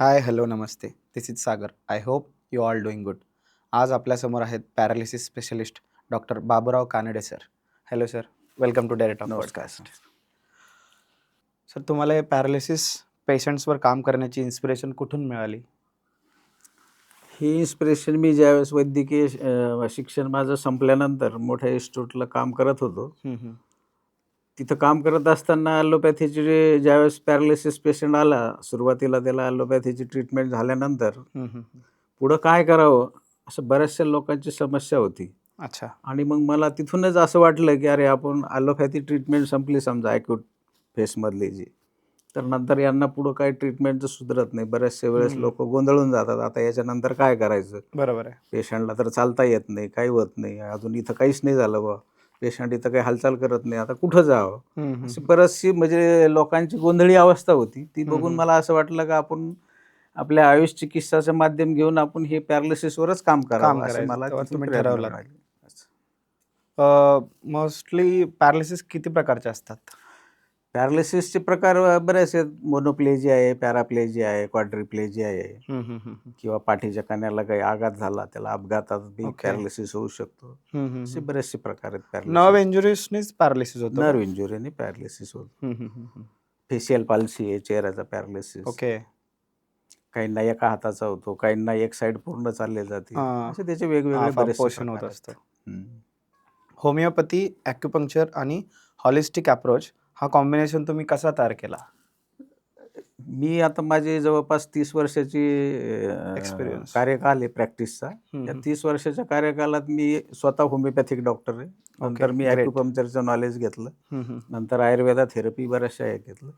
हाय, hello, नमस्ते. This is Sagar. I hope you all doing good. आज आपल्यासमोर आहेत paralysis specialist doctor Baburao Kanade sir. Hello sir, welcome to dairy talk नमस्कार. Podcast. Sir, तुम्हाला हे पॅरालिसिस पेशंट्सवर काम करण्याची इन्स्पिरेशन कुठून मिळाली? ही इन्स्पिरेशन मी ज्यावेळेस वैद्यकीय शिक्षण माझं संपल्यानंतर मोठ्या इन्स्टिट्यूटला काम करत होतो. तिथं काम करत असताना ॲलोपॅथीची ज्यावेळेस पॅरालिसिस पेशंट आला, सुरुवातीला त्याला ॲलोपॅथीची ट्रीटमेंट झाल्यानंतर पुढं काय करावं असं बऱ्याचशा लोकांची समस्या होती. अच्छा. आणि मग मला तिथूनच असं वाटलं की अरे आपण ॲलोपॅथी ट्रीटमेंट संपली समजा ॲक्यूट फेसमधली जी, तर नंतर यांना पुढं काही ट्रीटमेंटचं सुधरत नाही. बऱ्याचशा वेळेस लोक गोंधळून जातात, आता याच्यानंतर काय करायचं. बरोबर आहे. पेशंटला तर चालता येत नाही, काही होत नाही, अजून इथं काहीच नाही झालं बा, पेशंट इथं काही हालचाल करत नाही, आता कुठं जावं. अशी बरीचशी म्हणजे लोकांची गोंधळी अवस्था होती. ती बघून मला असं वाटलं का आपण आपल्या आयुष चिकित्साचं माध्यम घेऊन आपण हे पॅरालिसिसवरच काम करावं, असं करायचं मला तेव्हा तिथून तुम्ही प्रेरणा ठरवलं. मिळाली. मोस्टली पॅरालिसिस किती प्रकारचे असतात? पॅरालिसिसचे प्रकार बरेच आहेत. मोनोप्लेजिया आहे, पॅराप्लेजिया आहे, क्वाड्रिप्लेजिया आहे, किंवा पाठीच्या कण्याला काही आघात झाला, त्याला अपघातात बी पॅरालिसिस होऊ शकतो. असे बरेचसे प्रकार आहेत नर्व पॅरालिसिस. इंजुरीजनीच पॅरालिसिस होतं का? नर्व इंजुरीने पॅरालिसिस होतो. फेशियल पाल्सी आहे, चेहऱ्याचा पॅरालिसिस. ओके. काहींना एका हाताचा होतो, काहींना एक साईड पूर्ण चालली जाते. असे त्याचे वेगवेगळे बरेचसे पोर्शन होत प्रकार असतं. आहेत. होमिओपॅथी, ॲक्युपंक्चर आणि हॉलिस्टिक अप्रोच हा कॉम्बिनेशन तुम्ही कसा तयार केला? मी आता माझी जवळपास 30 वर्षाची एक्सपिरियन्स. कार्यकाल आहे प्रॅक्टिसचा. या 30 वर्षाच्या कार्यकालात मी स्वतः होमिओपॅथिक डॉक्टर आहे. नंतर मी ग्रेट. ॲक्युपंक्चरचं नॉलेज घेतलं. नंतर आयुर्वेदा थेरपी बऱ्याचशा हे घेतलं.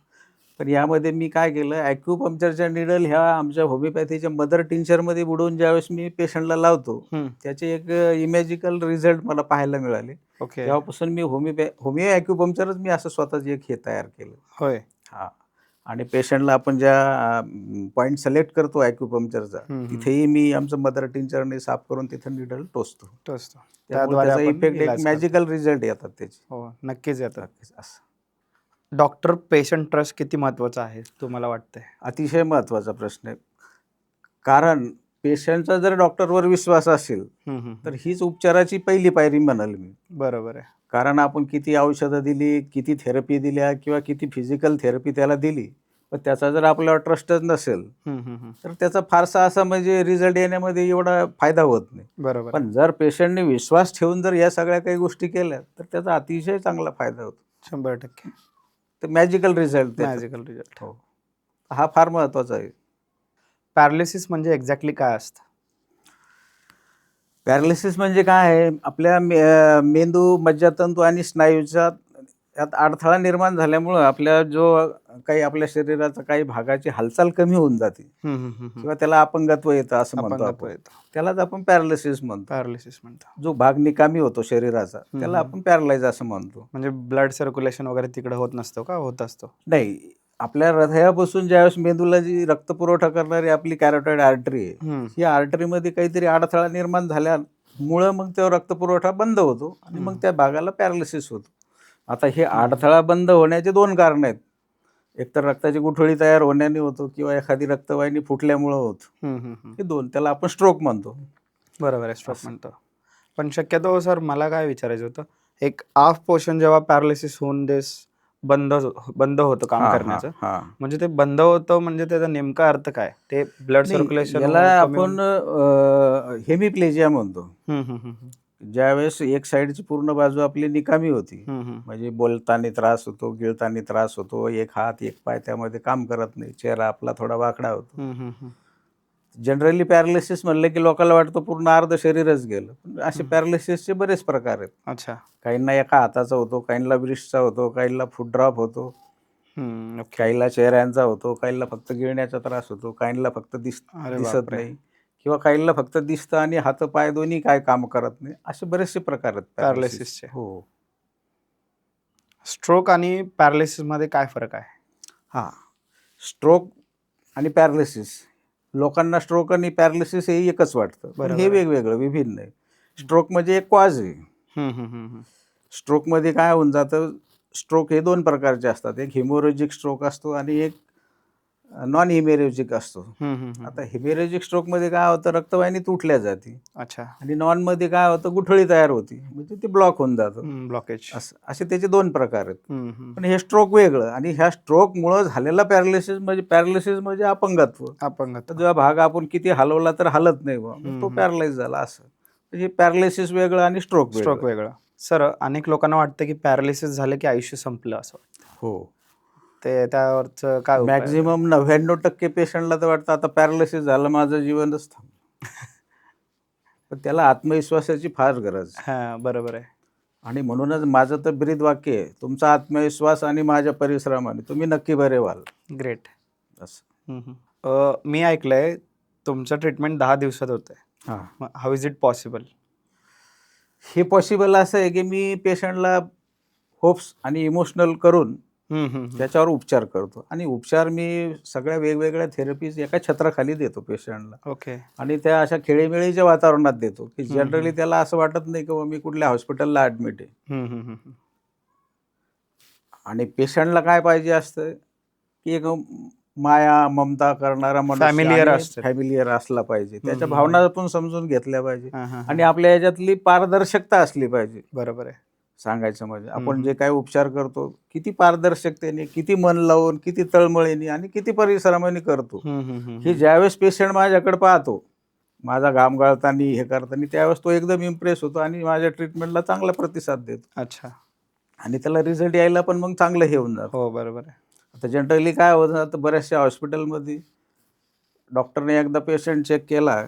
पण यामध्ये मी काय केलं, ॲक्युपंक्चरच्या निडल ह्या आमच्या होमिओपॅथीच्या मदर टिंचरमध्ये बुडवून ज्यावेळेस मी पेशंटला लावतो, त्याचे एक इमॅजिकल रिझल्ट मला पाहायला मिळाले. ओके. तेव्हापासून मी होमिओ ॲक्युपंक्चरच मी असं स्वतःच एक हे तयार केलं. होय. हां. आणि पेशंटला आपण ज्या पॉईंट सिलेक्ट करतो ॲक्युपंक्चरचा, तिथेही मी आमचं मदर टिंचरने साफ करून तिथं निडल टोचतो. त्यामुळे त्याचा इफेक्ट एक मॅजिकल रिझल्ट येतात त्याचे. हो, नक्कीच येतं. असं डॉक्टर पेशंट ट्रस्ट किती महत्वाचा आहे तुम्हाला वाटतंय? अतिशय महत्त्वाचा प्रश्न आहे. कारण पेशंटचा जर डॉक्टरवर विश्वास असेल, तर हीच उपचाराची पहिली पायरी म्हणाल मी. बरोबर आहे. कारण आपण किती औषधं दिली, किती थेरपी दिल्या किंवा किती फिजिकल थेरपी त्याला दिली, पण त्याचा जर आपल्यावर ट्रस्टच नसेल, तर त्याचा फारसा असा म्हणजे रिझल्ट येण्यामध्ये एवढा फायदा होत नाही. बरोबर. पण जर पेशंटने विश्वास ठेवून जर या सगळ्या काही गोष्टी केल्या, तर त्याचा अतिशय चांगला फायदा होतो. 100%. तर मॅजिकल रिझल्ट. Magical result. हो, हा फार महत्त्वाचा आहे. पॅरालिसिस म्हणजे एक्झॅक्टली काय असतं? पॅरालिसिस म्हणजे काय आहे, आपल्या मेंदू, मज्जातंतू आणि स्नायूच्या यात अडथळा निर्माण झाल्यामुळं आपल्या जो काही आपल्या शरीराचा काही भागाची हालचाल कमी होऊन जाते, किंवा त्याला अपंगत्व येतं असं म्हणतो आपण. त्यालाच आपण पॅरालिसिस म्हणतो. जो भाग निकामी होतो शरीराचा, त्याला आपण पॅरालाइज असं म्हणतो. म्हणजे ब्लड सर्क्युलेशन वगैरे तिकडे होत नसतो का? होत असतो? नाही, आपल्या हृदयापासून ज्यावेळेस मेंदूला जी रक्तपुरवठा करणारी आपली कॅरोटाइड आर्टरी आहे, या आर्टरीमध्ये काहीतरी अडथळा निर्माण झाल्यामुळं मग तो रक्तपुरवठा बंद होतो आणि मग त्या भागाला पॅरालिसिस होतो. आता हे अडथळा बंद होण्याचे 2 कारणं आहेत. एकतर रक्ताची गुठळी तयार होण्याने होतो, किंवा एखादी रक्तवाहिनी फुटल्यामुळं होतो. हे 2, त्याला आपण स्ट्रोक म्हणतो. बरोबर आहे, स्ट्रोक म्हणतो. पण शक्यतो सर मला काय विचारायचं होतं, एक हाफ पोर्शन जेव्हा पॅरालिसिस होऊन बंद होतं काम करण्याचं, म्हणजे ते बंद होतं म्हणजे त्याचा नेमका अर्थ काय? ते ब्लड सर्क्युलेशन याला आपण हेमिप्लेजिया म्हणतो. ज्यावेळेस एक साईडची पूर्ण बाजू आपली निकामी होती, म्हणजे बोलताना त्रास होतो, गिळताना त्रास होतो, एक हात एक पाय त्यामध्ये काम करत नाही, चेहरा आपला थोडा वाकडा होतो. जनरली पॅरालिसिस म्हणलं की लोकांना वाटतं पूर्ण अर्ध शरीरच गेलं. पण असे पॅरालिसिसचे बरेच प्रकार आहेत. अच्छा. काहींना एका हाताचा होतो, काहींना ब्रिस्टचा होतो, काहींना फूट ड्रॉप होतो, काहींना चेहऱ्यांचा होतो, काहींना फक्त गिळण्याचा त्रास होतो, काहींना फक्त दिसत नाही, किंवा काहींना फक्त दिसतं आणि हात पाय दोन्ही काय काम करत नाही. असे बरेचसे प्रकार आहेत पॅरालिसिसचे. हो. स्ट्रोक आणि पॅरालिसिस मध्ये काय फरक आहे? स्ट्रोक आणि पॅरालिसिस, लोकांना स्ट्रोक आणि पॅरालिसिस हे एकच वाटतं, पण हे वेगवेगळं विभिन्न आहे. स्ट्रोक म्हणजे एक कॉज आहे. स्ट्रोकमध्ये काय होऊन जातं, स्ट्रोक हे 2 प्रकारचे असतात. एक हिमोरेजिक स्ट्रोक असतो आणि एक नॉन हिमेरेजिक असतो. आता अच्छा. हिमेरेजिक स्ट्रोकमध्ये काय होतं, रक्तवाहिनी तुटल्या जाते आणि नॉनमध्ये काय होतं, गुठळी तयार होती, म्हणजे ते ब्लॉक होऊन जातं. ब्लॉकेज. असे त्याचे 2 प्रकार आहेत. पण हे स्ट्रोक वेगळं आणि ह्या स्ट्रोकमुळं झालेला पॅरालिसिस म्हणजे अपंगत्व. तर जेव्हा भाग आपण किती हलवला तर हलत नाही बा, मग तो पॅरालाइज झाला असं. म्हणजे पॅरालिसिस वेगळं आणि स्ट्रोक स्ट्रोक वेगळं. सर, अनेक लोकांना वाटतं की पॅरालिसिस झालं की आयुष्य संपलं असं वाटतं. हो. ते त्यावरचं काय उपाय आहे? मॅक्झिमम 99% पेशंटला तर वाटतं आता पॅरालिसिस झालं, माझं जीवनच थांबलं. पण त्याला आत्मविश्वासाची फार गरज आहे. हां, बरोबर आहे. आणि म्हणूनच माझं तर ब्रीद वाक्य आहे, तुमचा आत्मविश्वास आणि माझ्या परिश्रमाने तुम्ही नक्की बरे व्हाल. ग्रेट. असं. मी ऐकलंय तुमचं ट्रीटमेंट 10 दिवसात होतंय. हां. How is it possible? हे पॉसिबल असं आहे की मी पेशंटला होप्स आणि इमोशनल करून त्याच्यावर उपचार करतो आणि उपचार मी सगळ्या वेगवेगळ्या थेरपीज एका छत्राखाली देतो पेशंटला. ओके. आणि त्या अशा खेळीमेळीच्या वातावरणात देतो की जनरली त्याला असं वाटत नाही की मी कुठल्या हॉस्पिटलला ॲडमिट आहे. आणि पेशंटला काय पाहिजे असतं की एक माया ममता करणारा Familiar मनुष्य असतं. फॅमिलियर असला पाहिजे, त्याच्या भावना पण समजून घेतल्या पाहिजे हां. आणि आपल्या याच्यातली पारदर्शकता असली पाहिजे. बरोबर आहे. सांगायचं म्हणजे आपण जे काही उपचार करतो किती पारदर्शकतेने, किती मन लावून, किती तळमळीने आणि किती परिश्रमाने करतो. हे ज्यावेळेस पेशंट माझ्याकडे पाहतो, माझा घाम गाळताना हे करताना, त्यावेळेस तो एकदम इम्प्रेस होतो आणि माझ्या ट्रीटमेंटला चांगला प्रतिसाद देतो. अच्छा. आणि त्याला रिझल्ट यायला पण मग चांगलं हे होऊन जातं. हो, बरोबर आहे. आता जनरली काय होतं, आता बऱ्याचशा हॉस्पिटलमध्ये डॉक्टरने एकदा पेशंट चेक केला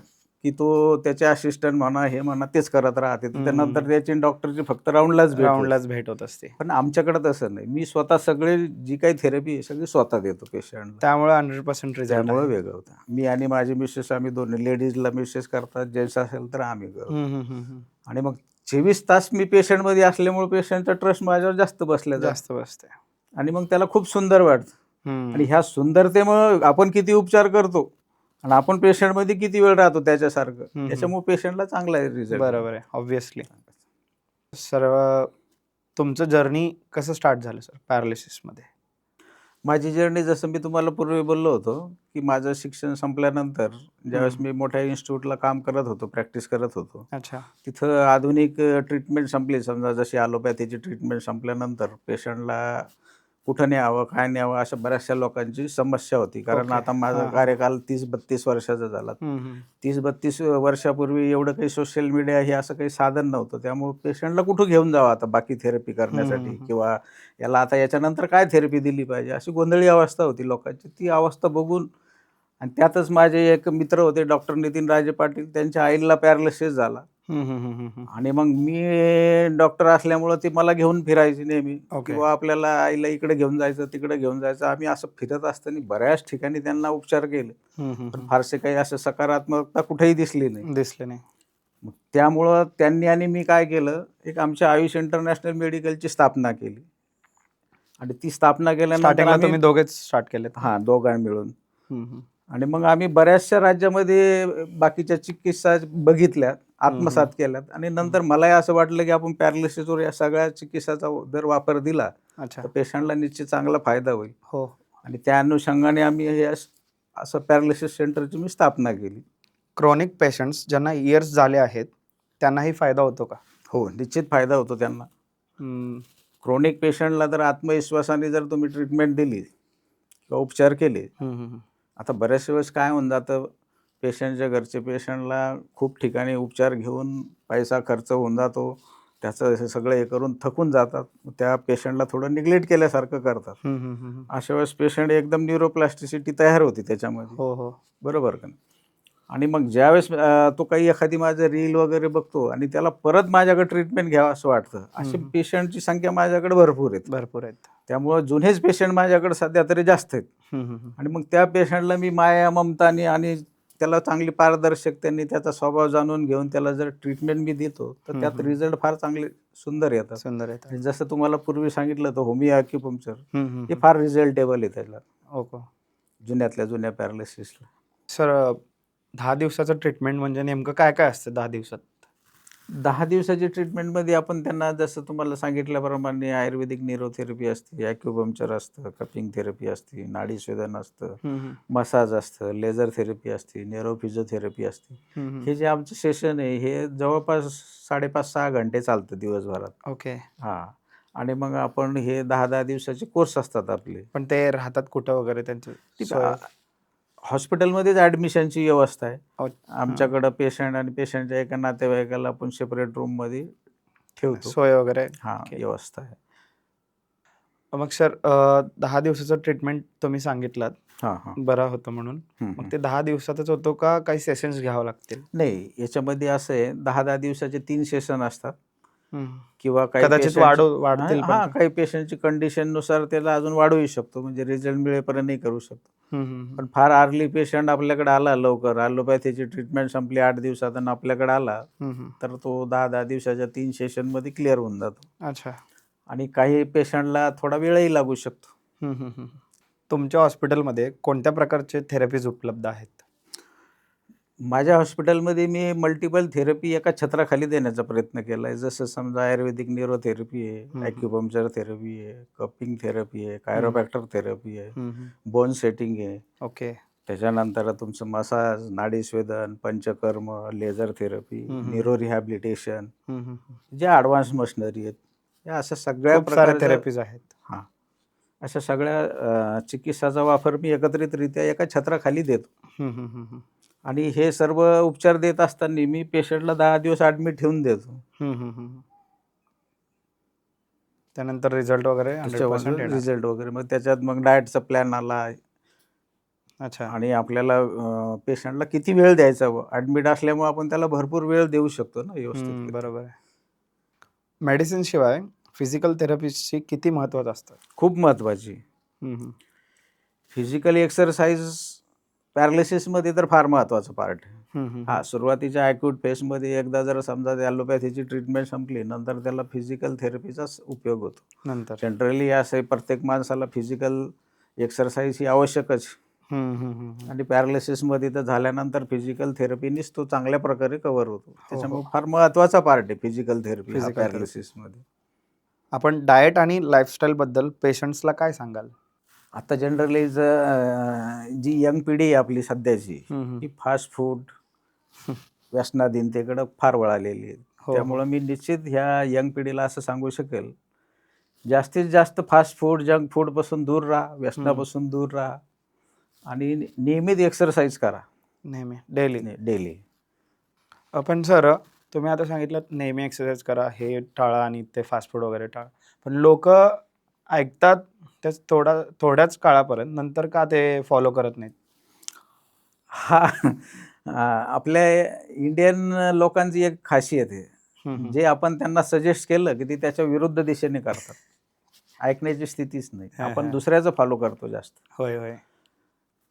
की तो त्याचे असिस्टंट म्हणा, हे म्हणा, तेच करत राहते. त्यानंतर त्याची डॉक्टरची फक्त राऊंडलाच भेट होत असते. पण आमच्याकडे तसं नाही. मी स्वतः सगळे जी काही थेरपी आहे सगळी स्वतः देतो पेशंटला. त्यामुळे 100% रिझल्ट त्यामुळे आहे. वेगळं होतं. मी आणि माझी मिसेस आम्ही दोन्ही, लेडीजला मिसेस करतात, जेंट्स असेल तर आम्ही करतो. आणि मग 24 तास मी पेशंटमध्ये असल्यामुळे पेशंटचा ट्रस्ट माझ्यावर जास्त जास्त बसते. आणि मग त्याला खूप सुंदर वाटतं. आणि ह्या सुंदरतेमुळे आपण किती उपचार करतो आणि आपण पेशंटमध्ये किती वेळ राहतो त्याच्यासारखं, याच्यामुळे पेशंटला चांगला रिझल्ट. बरोबर आहे, ऑब्व्हियसली. सर, तुमचं जर्नी कसं स्टार्ट झालं सर पॅरालिसिसमध्ये? माझी जर्नी जसं मी तुम्हाला पूर्वी बोललो होतो की माझं शिक्षण संपल्यानंतर ज्यावेळेस मी मोठ्या इन्स्टिट्यूटला काम करत होतो, प्रॅक्टिस करत होतो, अच्छा. तिथं आधुनिक ट्रीटमेंट संपली. समजा जशी ॲलोपॅथीची ट्रीटमेंट संपल्यानंतर पेशंटला कुठं न्यावं, काय न्यावं, अशा बऱ्याचशा लोकांची समस्या होती. कारण आता माझा कार्यकाल 30-32 वर्षाचा झाला. 30-32 वर्षापूर्वी एवढं काही सोशल मीडिया हे असं काही साधन नव्हतं. त्यामुळे पेशंटला कुठं घेऊन जावं आता बाकी थेरपी करण्यासाठी किंवा याला आता याच्यानंतर काय थेरपी दिली पाहिजे, अशी गोंधळी अवस्था होती लोकांची. ती अवस्था बघून आणि त्यातच माझे एक मित्र होते डॉक्टर नितीन राजे पाटील, त्यांच्या आईला पॅरालिसिस झाला. आणि मग मी डॉक्टर असल्यामुळं ते मला घेऊन फिरायचे नेहमी किंवा आपल्याला आईला इकडे घेऊन जायचं, तिकडे घेऊन जायचं. आम्ही असं फिरत असताना बऱ्याच ठिकाणी त्यांना उपचार केले, पण फारसे काही असं सकारात्मकता कुठेही दिसली नाही. मग त्यामुळं त्यांनी आणि मी काय केलं, एक आमच्या आयुष इंटरनॅशनल मेडिकलची स्थापना केली. आणि ती स्थापना केल्यानंतर तुम्ही दोघेच स्टार्ट केलेत? हां, दोघांनी मिळून. आणि मग आम्ही बऱ्याचशा राज्यामध्ये बाकीच्या चिकित्सा बघितल्या, आत्मसात केल्यात आणि नंतर मलाही असं वाटलं की आपण पॅरालिसिसवर या सगळ्या चिकित्साचा जर वापर दिला तर पेशंटला निश्चित चांगला फायदा होईल. हो. आणि त्या अनुषंगाने आम्ही हे असं पॅरालिसिस सेंटरची मी स्थापना केली. क्रॉनिक पेशंट्स ज्यांना इयर्स झाले आहेत त्यांनाही फायदा होतो का? हो, निश्चित फायदा होतो त्यांना. क्रॉनिक पेशंटला जर आत्मविश्वासाने जर तुम्ही ट्रीटमेंट दिली किंवा उपचार केले, आता बऱ्याचशा वेळेस काय होऊन जातं, पेशंटच्या घरचे पेशंटला खूप ठिकाणी उपचार घेऊन पैसा खर्च होऊन जातो, त्याचं हे सगळं हे करून थकून जातात, त्या पेशंटला थोडं निग्लेक्ट केल्यासारखं करतात. अशा वेळेस पेशंट एकदम न्यूरोप्लास्टिसिटी तयार होती त्याच्यामध्ये. हो. बरोबर का? आणि मग ज्यावेळेस तो काही एखादी माझं रील वगैरे बघतो आणि त्याला परत माझ्याकडे ट्रीटमेंट घ्यावं असं वाटतं, अशी पेशंटची संख्या माझ्याकडे भरपूर आहेत. त्यामुळं जुनेच पेशंट माझ्याकडे सध्या तरी जास्त आहेत. आणि मग त्या पेशंटला मी माया ममताने आणि त्याला चांगली पारदर्शकतेने त्याचा स्वभाव जाणून घेऊन त्याला जर ट्रीटमेंट मी देतो तर त्यात रिझल्ट फार चांगले सुंदर येतात. आणि जसं तुम्हाला पूर्वी सांगितलं तर होमिओ ॲक्युपंक्चर हे फार रिझल्टेबल आहे त्याला, जुन्यातल्या जुन्या पॅरालिसिसला. सर, 10 दिवसाचं ट्रीटमेंट म्हणजे नेमकं काय काय असतं 10 दिवसात? 10 दिवसाची ट्रीटमेंटमध्ये आपण त्यांना जसं तुम्हाला सांगितल्याप्रमाणे आयुर्वेदिक न्यूरोथेरपी असते, ॲक्युपंक्चर असतं, कपिंग थेरपी असते, नाडीशोधन असतं, मसाज असतं, लेझर थेरपी असते, न्यूरोफिजिओथेरपी असते. हे जे आमचं सेशन आहे हे जवळपास 5.5-6 घंटे चालतं दिवसभरात. ओके. हां. आणि मग आपण हे 10-10 दिवसाचे कोर्स असतात आपले. पण ते राहतात कुठं वगैरे त्यांची सोय? हॉस्पिटलमध्येच ॲडमिशनची व्यवस्था आहे. हां. आमच्याकडं पेशंट आणि पेशंटच्या एका नातेवाईकाला आपण सेपरेट रूममध्ये ठेवतो. सोय वगैरे? हां, ओके. व्यवस्था आहे. मग सर 10 दिवसाचं ट्रीटमेंट तुम्ही सांगितलात हां, हां. बरा होतं म्हणून. मग ते 10 दिवसातच होतो का काही सेशन्स घ्यावं लागतील? नाही, याच्यामध्ये असं आहे 10-10 दिवसाचे 3 सेशन असतात किंवा काही कदाचित वाढतील पण हां, का? काही पेशंटची कंडिशननुसार त्याला अजून वाढवूही शकतो, म्हणजे रिझल्ट मिळेपर्यंतही करू शकतो. पण फार अर्ली पेशंट आपल्याकडे आला लवकर, ॲलोपॅथीची ट्रीटमेंट संपली 8 दिवसात आणि आपल्याकडे आला, तर तो 10-10 दिवसाच्या 3 सेशनमध्ये क्लिअर होऊन जातो. अच्छा. आणि काही पेशंटला थोडा वेळही लागू शकतो. तुमच्या हॉस्पिटलमध्ये कोणत्या प्रकारचे थेरपीज उपलब्ध आहेत? माझ्या हॉस्पिटलमध्ये मी मल्टिपल थेरपी एका छत्राखाली देण्याचा प्रयत्न केला आहे. जसं समजा आयुर्वेदिक न्यूरोथेरपी आहे, ॲक्युपंक्चर थेरपी आहे, कपिंग थेरपी आहे, कायरोप्रॅक्टर थेरपी आहे, बोन सेटिंग आहे. ओके. त्याच्यानंतर तुमचं मसाज, नाडीशोधन, panchakarma, laser therapy, neuro rehabilitation, जे ॲडव्हान्स मशिनरी आहेत, या अशा सगळ्या खूप सारे प्रकारच्या थेरपीज आहेत. हां, अशा सगळ्या चिकित्साचा वापर मी एकत्रितरित्या एका छत्राखाली देतो. आणि हे सर्व उपचार देत असताना मी पेशंटला 10 दिवस ॲडमिट ठेवून देतो. त्यानंतर रिझल्ट वगैरे 100% येणार. रिझल्ट वगैरे मग त्याच्यात मग डाएटचा प्लॅन आला. अच्छा. आणि आपल्याला पेशंटला किती वेळ द्यायचा, ॲडमिट असल्यामुळे आपण त्याला भरपूर वेळ देऊ शकतो ना व्यवस्थित. बरोबर आहे. मेडिसिन शिवाय फिजिकल थेरपीची किती महत्त्वाचं असतं? खूप महत्त्वाची. फिजिकल एक्सरसाइज पॅरालिसिसमध्ये तर फार महत्त्वाचं पार्ट आहे. हां, सुरुवातीच्या ॲक्यूट फेजमध्ये एकदा जर समजा ॲलोपॅथीची ट्रीटमेंट संपली, नंतर त्याला फिजिकल थेरपीचाच उपयोग होतो. नंतर जनरली असं आहे, प्रत्येक माणसाला फिजिकल एक्सरसाइज ही आवश्यकच. आणि पॅरालिसिसमध्ये तर झाल्यानंतर फिजिकल थेरपीनीच तो चांगल्या प्रकारे कव्हर होतो. त्याच्यामुळे फार महत्त्वाचा पार्ट आहे फिजिकल थेरपी पॅरालिसिसमध्ये. आपण डाएट आणि लाईफस्टाईलबद्दल पेशंट्सला काय सांगाल? आता जनरली जी यंग पिढी आहे आपली सध्याची, ही फास्ट फूड व्यसनाधीनतेकडं फार वळालेली आहे. त्यामुळं मी निश्चित ह्या यंग पिढीला असं सांगू शकेल, जास्तीत जास्त फास्ट फूड, जंक फूडपासून दूर राहा, व्यसनापासून दूर राहा आणि नियमित एक्सरसाइज करा. नेहमी डेली. पण सर तुम्ही आता सांगितलं नेहमी एक्सरसाइज करा, हे टाळा आणि ते फास्ट फूड वगैरे टाळा. पण लोक ऐकतात त्याच थोड्याच काळापर्यंत, नंतर का ते फॉलो करत नाहीत? आपल्या इंडियन लोकांची एक खासियत आहे, जे आपण त्यांना सजेस्ट केलं की ते त्याच्या विरुद्ध दिशेने करतात. ऐकण्याची स्थितीच नाही. आपण दुसऱ्याचं फॉलो करतो जास्त. होय.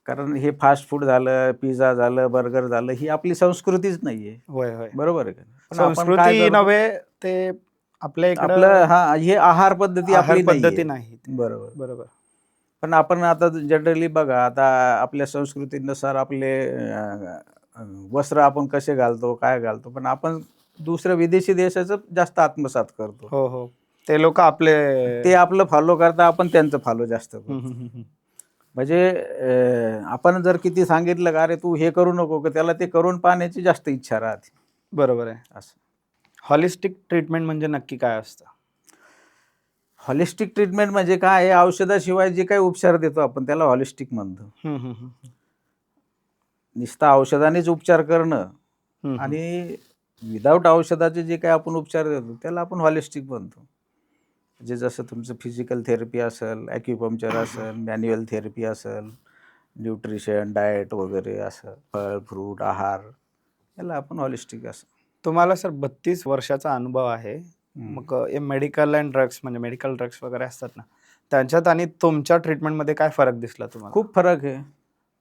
कारण हे फास्ट फूड झालं, पिझ्झा झालं, बर्गर झालं, ही आपली संस्कृतीच नाहीये. होय. बरोबर आहे का? पण संस्कृती नव्हे, ते आपल्या इकडं आपलं हे आहार पद्धती आपली नाही. बरोबर. पण आपण आता जनरली बघा, आता आपल्या संस्कृतीनुसार आपले वस्त्र आपण कसे घालतो, काय घालतो, पण आपण दुसऱ्या विदेशी देशाचं जास्त आत्मसात करतो. हो. ते लोक ते आपलं फॉलो करता, आपण त्यांचं फॉलो जास्त करतो. म्हणजे आपण जर किती सांगितलं का अरे तू हे करू नको, की त्याला ते करून पाहण्याची जास्त इच्छा राहते. बरोबर आहे. असं हॉलिस्टिक ट्रीटमेंट म्हणजे नक्की काय असतं? हॉलिस्टिक ट्रीटमेंट म्हणजे काय आहे, औषधाशिवाय जे काही उपचार देतो आपण त्याला हॉलिस्टिक म्हणतो. नुसता औषधानेच उपचार करणं आणि विदाऊट औषधाचे जे काही आपण उपचार देतो त्याला आपण हॉलिस्टिक म्हणतो. म्हणजे जसं तुमचं फिजिकल थेरपी असेल, ॲक्युपंक्चर असेल, मॅन्युअल थेरपी असेल, न्यूट्रिशन, डाएट वगैरे असं, फळ, फ्रूट, आहार, याला आपण हॉलिस्टिक असं. तुम्हाला सर 32 वर्षाचा अनुभव आहे. मग मेडिकल अँड ड्रग्स म्हणजे मेडिकल ड्रग्स वगैरे असतात ना, त्यांच्यात आणि तुमच्या ट्रीटमेंटमध्ये काय फरक दिसला तुम्हाला? खूप फरक आहे.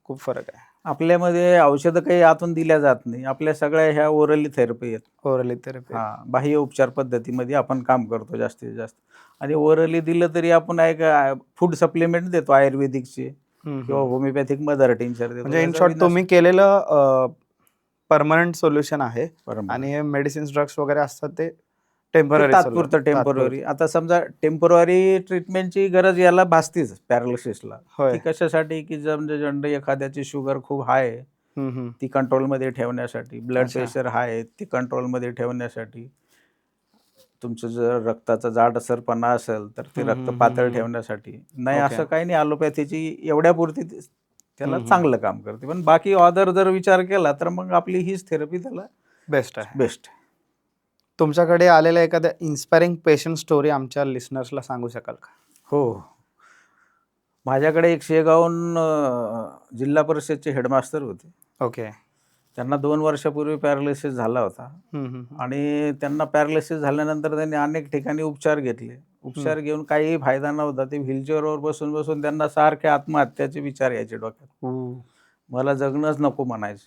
खूप फरक आहे. आपल्यामध्ये औषधं काही आतून दिल्या जात नाही. आपल्या सगळ्या ह्या ओरली थेरपी आहेत. Orally therapy. बाह्य उपचार पद्धतीमध्ये आपण काम करतो जास्तीत जास्त. आणि ओरली दिलं तरी आपण एक फूड सप्लिमेंट देतो आयुर्वेदिकचे किंवा होमिओपॅथिक मदर टिंचर देतो. म्हणजे इन शॉर्ट तुम्ही केलेलं परमनंट सोल्युशन आहे बरोबर. आणि हे मेडिसिन्स ड्रग्स वगैरे असतात ते टेम्पररी, तात्पुरतं टेम्पररी. आता समजा टेम्पररी ट्रीटमेंटची गरज याला भासतीच पॅरालिसिसला. ती कशासाठी की जनरली एखाद्याची शुगर खूप हाय आहे, ती कंट्रोलमध्ये ठेवण्यासाठी, ब्लड प्रेशर हाय आहे, ती कंट्रोलमध्ये ठेवण्यासाठी, तुमचं जर रक्ताचा जाडसरपणा असेल तर ते रक्त पातळ ठेवण्यासाठी. नाही असं काही नाही, ॲलोपॅथीची एवढ्यापुरती त्याला चांगलं काम करते. पण बाकी ऑदर जर विचार केला तर मग आपली हीच थेरपी त्याला बेस्ट आहे. बेस्ट. तुमच्याकडे आलेल्या एखाद्या इन्स्पायरिंग पेशंट स्टोरी आमच्या लिसनर्सला सांगू शकाल का? हो, माझ्याकडे एक शेगावहून जिल्हा परिषदचे हेडमास्टर होते. ओके. त्यांना 2 वर्षापूर्वी पॅरालिसिस झाला होता आणि त्यांना पॅरालिसिस झाल्यानंतर त्यांनी अनेक ठिकाणी उपचार घेतले. उपचार घेऊन काहीही फायदा नव्हता. ते व्हीलचेअरवर बसून बसून त्यांना सारखे आत्महत्याचे विचार यायचे डोक्यात. मला जगणंच नको म्हणायचं.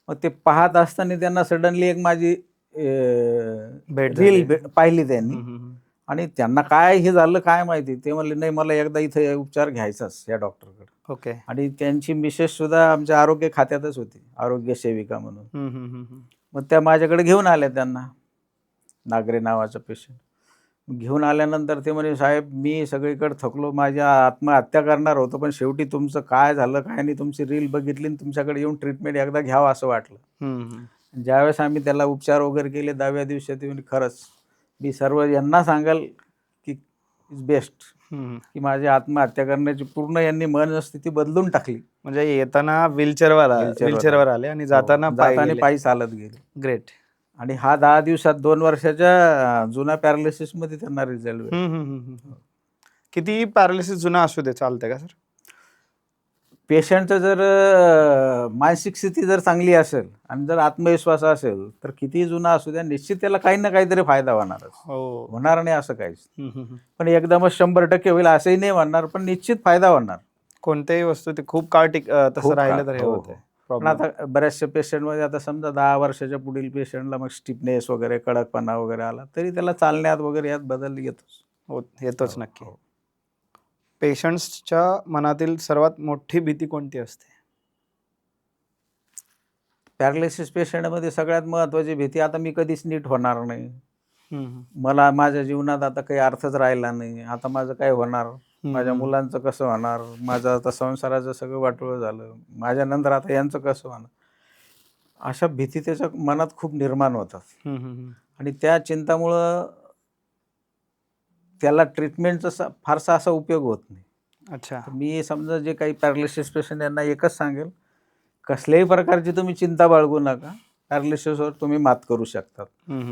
मग ते पाहत असताना त्यांना सडनली एक माझी रील पाहिली त्यांनी आणि त्यांना काय हे झालं काय माहिती. ते म्हणले नाही मला एकदा इथे उपचार घ्यायचाच या डॉक्टरकडे. ओके. आणि त्यांची मिसेस सुद्धा आमच्या आरोग्य खात्यातच होती, आरोग्य सेविका म्हणून. मग त्या माझ्याकडे घेऊन आल्या त्यांना, नागरे नावाचा पेशंट. घेऊन आल्यानंतर ते म्हणे साहेब मी सगळीकडे थकलो, माझ्या आत्महत्या करणार होतो, पण शेवटी तुमचं काय झालं काय नाही तुमची रील बघितली आणि तुमच्याकडे येऊन ट्रीटमेंट एकदा घ्यावं असं वाटलं. ज्यावेळेस आम्ही त्याला उपचार वगैरे केले 10व्या दिवशी ते म्हणे खरंच मी सर्व यांना सांगाल की इज बेस्ट, की आत्महत्या करण्याची पूर्ण यांनी मनस्थिती बदलून टाकली. म्हणजे येताना व्हीलचेअरवर आले आणि जाताना पायी चालत गेले. ग्रेट. आणि हा 10 दिवसात 2 वर्षाच्या जुना पॅरालिसिस मध्ये त्यांना रिझल्ट. किती पॅरालिसिस जुना असू दे चालतंय का सर? पेशंटचं जर मानसिक स्थिती जर चांगली असेल आणि जर आत्मविश्वास असेल तर कितीही जुना असू द्या निश्चित त्याला काही ना काहीतरी फायदा होणारच. होणार नाही असं काहीच. पण एकदमच 100% होईल असंही नाही म्हणणार, पण निश्चित फायदा होणार. कोणत्याही वस्तू ते खूप काळ तसं राहिलं तर हे होतं. पण आता बऱ्याचशा पेशंटमध्ये आता समजा 10 वर्षाच्या पुढील पेशंटला मग स्टिफनेस वगैरे कडकपणा वगैरे आला तरी त्याला चालण्यात वगैरे यात बदल येतोच नक्की. पेशंट्सच्या मनातील सर्वात मोठी भीती कोणती असते? पॅरालिसिस पेशंटमध्ये सगळ्यात महत्त्वाची भीती आता मी कधीच नीट होणार नाही, मला माझ्या जीवनात आता काही अर्थच राहिला नाही, आता माझं काय होणार, माझ्या मुलांचं कसं होणार, माझं आता संसाराचं सगळं वाटोळं झालं, माझ्यानंतर आता यांचं कसं होणार. अशा भीती त्याच्या मनात खूप निर्माण होतात आणि त्या चिंतामुळं त्याला ट्रीटमेंटचा फारसा असा उपयोग होत नाही. अच्छा. मी समजा जे काही पॅरालिसिस पेशंट यांना एकच सांगेल, कसल्याही प्रकारची तुम्ही चिंता बाळगू नका, पॅरालिसिसवर तुम्ही मात करू शकतात.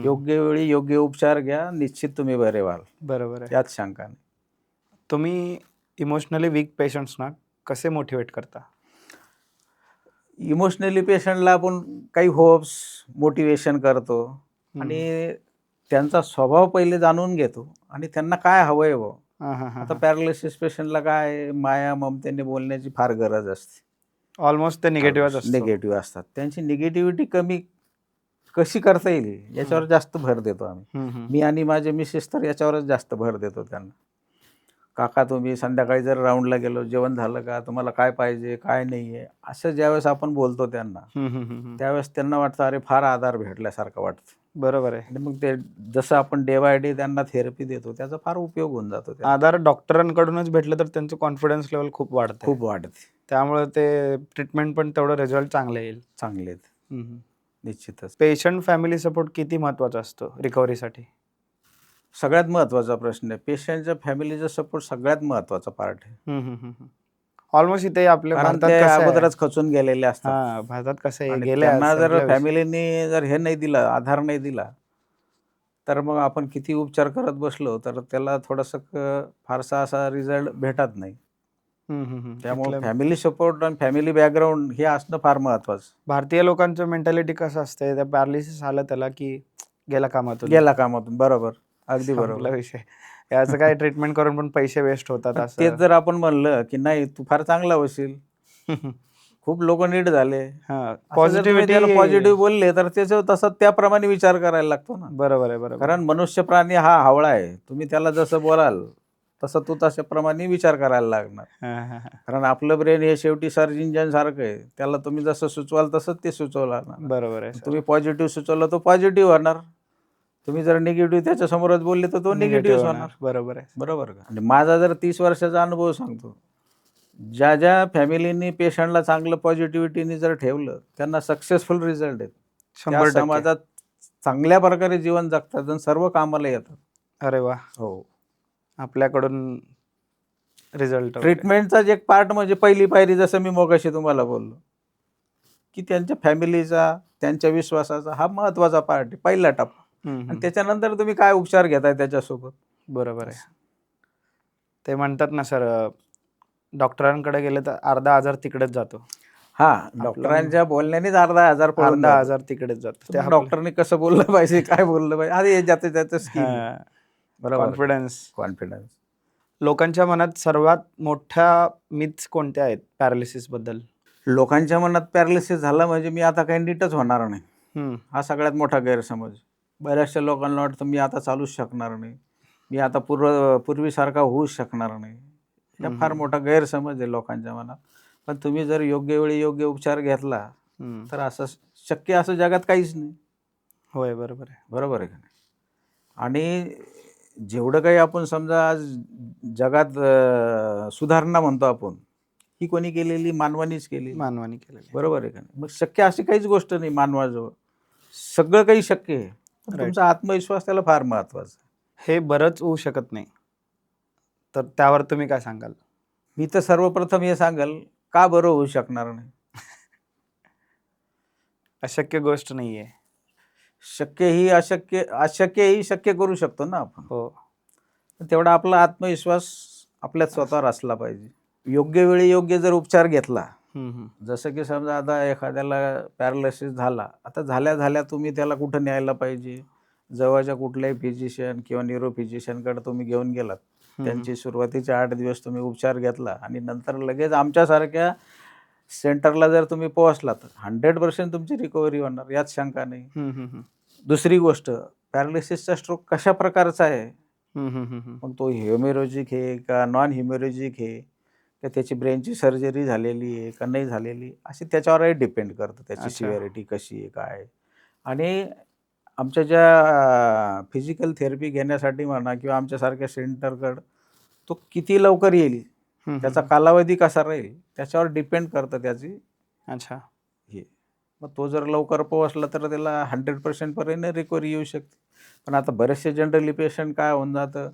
योग्य वेळी योग्य उपचार घ्या, निश्चित तुम्ही बरे व्हाल. बरोबर आहे, यात शंका नाही. तुम्ही इमोशनली वीक पेशंट्सना कसे मोटिवेट करता? इमोशनली पेशंटला आपण काही होप्स मोटिवेशन करतो आणि त्यांचा स्वभाव पहिले जाणून घेतो आणि त्यांना काय हवंय हो. आता पॅरालिसिस पेशंटला काय माया ममतेने बोलण्याची फार गरज असते. ऑलमोस्ट ते निगेटिव्ह असतात. त्यांची निगेटिव्हिटी कशी करता येईल याच्यावर जास्त भर देतो आम्ही. मी आणि माझे मिसेस तर याच्यावरच जास्त भर देतो त्यांना. काका तुम्ही संध्याकाळी जर राऊंडला गेलो, जेवण झालं का, तुम्हाला काय पाहिजे काय नाही आहे, असं ज्यावेळेस आपण बोलतो त्यांना त्यावेळेस त्यांना वाटतं अरे फार आधार भेटल्यासारखं वाटतं. बरोबर आहे. आणि मग ते जसं आपण डे बाय डे त्यांना थेरपी देतो त्याचा फार उपयोग होऊन जातो. आधार डॉक्टरांकडूनच भेटलं तर त्यांचं कॉन्फिडन्स लेवल खूप वाढते. त्यामुळे ते ट्रीटमेंट पण तेवढं रिझल्ट चांगले निश्चितच. पेशंट फॅमिली सपोर्ट किती महत्वाचा असतो रिकव्हरीसाठी? सगळ्यात महत्त्वाचा प्रश्न आहे. पेशंटच्या फॅमिलीचा सपोर्ट सगळ्यात महत्त्वाचा पार्ट आहे. ऑलमोस्ट इथे आपल्या भारतात अगोदरच खचून गेलेले असतात. भारतात कसं आहे, त्यांना जर फॅमिलीने जर हे नाही दिला, आधार नाही दिला, तर मग आपण किती उपचार करत बसलो तर त्याला थोडंसं फारसा असा रिझल्ट भेटत नाही. त्यामुळे फॅमिली सपोर्ट आणि फॅमिली बॅकग्राऊंड हे असणं फार महत्वाचं. भारतीय लोकांचं मेंटॅलिटी कसं असते, त्या पॅरालिसिस आलं त्याला की गेला कामातून. बरोबर, अगदी बरोबर विषय. याचं काय ट्रीटमेंट करून पण पैसे वेस्ट होतात. तेच जर आपण म्हणलं की नाही तू फार चांगला होशील, खूप लोक नीट झाले, पॉझिटिव्ह बोलले तर त्याचं तसं त्याप्रमाणे विचार करायला लागतो ना. बरोबर आहे. कारण मनुष्य प्राणी हा हावळा आहे. तुम्ही त्याला जसं बोलाल तसं तू तशाप्रमाणे विचार करायला लागणार. कारण आपलं ब्रेन हे शेवटी सर्च इंजिन सारखं आहे, त्याला तुम्ही जसं सुचवाल तसंच ते सुचवणार. बरोबर आहे. तुम्ही पॉझिटिव्ह सुचवलं तो पॉझिटिव्ह होणार, तुम्ही जर निगेटिव्ह त्याच्या समोरच बोलले तर तो निगेटिव्ह होणार. बरोबर आहे. बरोबर का? आणि माझा जर 30 वर्षाचा अनुभव सांगतो, ज्या ज्या फॅमिलीनी पेशंटला चांगलं पॉझिटिव्हिटीने जर ठेवलं त्यांना सक्सेसफुल रिझल्ट आहेत. 100% समाजात चांगल्या प्रकारे जीवन जगतात आणि सर्व कामाला येतात. अरे वा. हो. आपल्याकडून रिझल्ट ट्रीटमेंटचा एक पार्ट म्हणजे पहिली पायरी, जसं मी मगाशी तुम्हाला बोललो की त्यांच्या फॅमिलीचा, त्यांच्या विश्वासाचा हा महत्वाचा पार्ट आहे, पहिला टप्पा. आणि त्याच्यानंतर तुम्ही काय उपचार घेताय त्याच्यासोबत. बरोबर आहे. ते म्हणतात ना सर, डॉक्टरांकडे गेले तर अर्धा आजार तिकडेच जातो. हा, डॉक्टरांच्या बोलण्यानेच अर्धा आजार तिकडेच जातो. डॉक्टरने कसं बोललं पाहिजे, काय बोललं पाहिजे, अरे ज्याचं स्किल. बरोबर. कॉन्फिडन्स. लोकांच्या मनात सर्वात मोठ्या मिथ्स कोणत्या आहेत पॅरालिसिस बद्दल? लोकांच्या मनात पॅरालिसिस झाला म्हणजे मी आता काही नीटच होणार नाही, हा सगळ्यात मोठा गैरसमज. बऱ्याचशा लोकांना वाटतं मी आता चालूच शकणार नाही, मी आता पूर्वीसारखा होऊच शकणार नाही. हा फार मोठा गैरसमज आहे लोकांच्या मनात. पण तुम्ही जर योग्य वेळी योग्य उपचार घेतला तर असं शक्य असं जगात काहीच नाही. होय, बरोबर आहे. बरोबर आहे का नाही? आणि जेवढं काही आपण समजा आज जगात सुधारणा म्हणतो आपण, ही कोणी केलेली? मानवानीच केलेली. बरोबर आहे का नाही? मग शक्य अशी काहीच गोष्ट नाही मानवाजवळ, सगळं काही शक्य आहे. तुमचा आत्मविश्वास त्याला फार महत्वाचा. हे बरंच होऊ शकत नाही, तर त्यावर तुम्ही काय सांगाल? मी तर सर्वप्रथम हे सांगाल, का बरं होऊ शकणार नाही? अशक्य गोष्ट नाहीये. अशक्य ही शक्य करू शकतो ना आपण. हो. तेवढा आपला आत्मविश्वास आपल्यात स्वतःवर असला पाहिजे. योग्य वेळी योग्य जर उपचार घेतला, जसं की समजा आता एखाद्याला पॅरालिसिस झाला, आता झाल्या तुम्ही त्याला कुठं न्यायला पाहिजे? जवळच्या कुठल्याही फिजिशियन किंवा न्यूरो फिजिशियनकडे तुम्ही घेऊन गेलात, त्यांची सुरुवातीचे 8 दिवस तुम्ही उपचार घेतला आणि नंतर लगेच आमच्यासारख्या सेंटरला जर तुम्ही पोहोचला तर 100% तुमची रिकव्हरी होणार, यात शंका नाही. दुसरी गोष्ट, पॅरालिसिसचा स्ट्रोक कशा प्रकारचा आहे, मग तो हेमोरेजिक आहे का नॉन हेमोरेजिक आहे, का त्याची ब्रेनची सर्जरी झालेली आहे का नाही झालेली, अशी त्याच्यावरही डिपेंड करतं, त्याची सिव्हिरिटी कशी आहे काय. आणि आमच्या ज्या फिजिकल थेरपी घेण्यासाठी म्हणा किंवा आमच्यासारख्या सेंटरकडं तो किती लवकर येईल, त्याचा कालावधी कसा राहील, त्याच्यावर डिपेंड करतं त्याची. हे मग तो जर लवकर पोहोचला तर त्याला 100% पर्यंत रिकव्हरी येऊ शकते. पण आता बरेचसे जनरली पेशंट काय होऊन जातं,